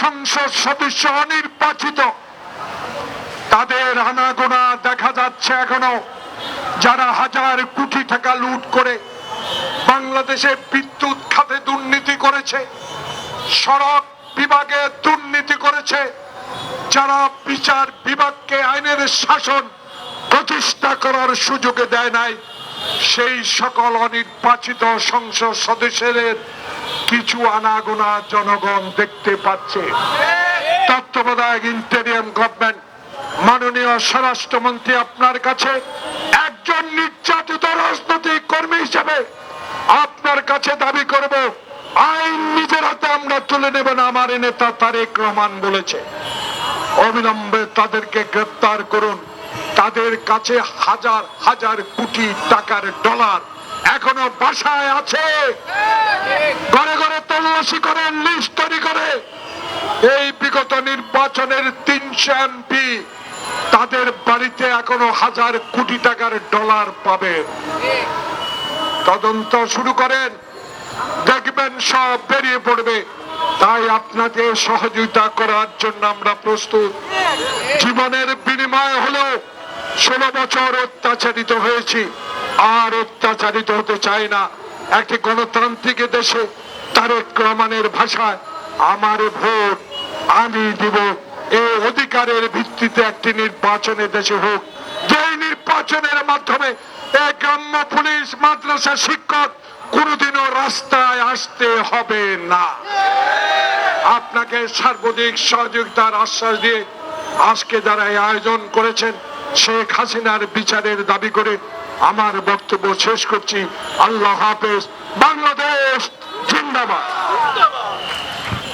সংসদ সদস্য অনির্বাচিত, তাদের আনাগোনা দেখা যাচ্ছে এখনো। যারা হাজার কোটি টাকা লুট করে বাংলাদেশে বিদ্যুৎ খাতে দুর্নীতি করেছে, সড়ক বিভাগে দুর্নীতি করেছে, যারা বিচার বিভাগকে আইনের শাসন প্রতিষ্ঠা করার সুযোগে দেয় নাই, সেই সকল অনির্বাচিত সংসদ সদস্যদের কিছু আনাগোনা জনগণ দেখতে পাচ্ছে। তত্ত্বাবধায়ক ইন্টেরিয়াম গভর্নমেন্ট, মাননীয় স্বরাষ্ট্রমন্ত্রী, আপনার কাছে একজন নির্যাতিত রাজনৈতিক কর্মী হিসেবে আপনার কাছে দাবি করব, আইন নিজের হাতে আমরা তুলে নেব না। আমার নেতা তারেক রহমান বলেছে, অবিলম্বে তাদেরকে গ্রেফতার করুন। তাদের কাছে হাজার হাজার কোটি টাকার ডলার এখনো বাসায় আছে। ঘরে ঘরে তল্লাশি করে, লিস্ট তৈরি করে এই বিগত নির্বাচনের 300 এমপি, তাদের বাড়িতে এখনো হাজার কোটি টাকার ডলার পাবে। তদন্ত শুরু করেন, দেখবেন সব বেরিয়ে পড়বে। তাই আপনাকে সহযোগিতা করার জন্য আমরা প্রস্তুত। জীবনের বিনিময় হলেও 16 বছর অত্যাচারিত হয়েছি, আর অত্যাচারিত হতে চাই না। একটি গণতান্ত্রিক দেশে তারেক রহমানের ভাষায় আমার ভোট আমি দিব, এই অধিকারের ভিত্তিতে একটি নির্বাচনের দেশে হোক, যে নির্বাচনের মাধ্যমে এই গ্রাম্য পুলিশ, মাদ্রাসা শিক্ষক কোনদিনও রাস্তায় আসতে হবে না। আপনাকে সার্বজনীন সহযোগিতার আশ্বাস দিয়ে আজকে যারা এই আয়োজন করেছেন, শেখ হাসিনার বিচারের দাবি করে আমার বক্তব্য শেষ করছি। আল্লাহ হাফেজ। বাংলাদেশ জিন্দাবাদ।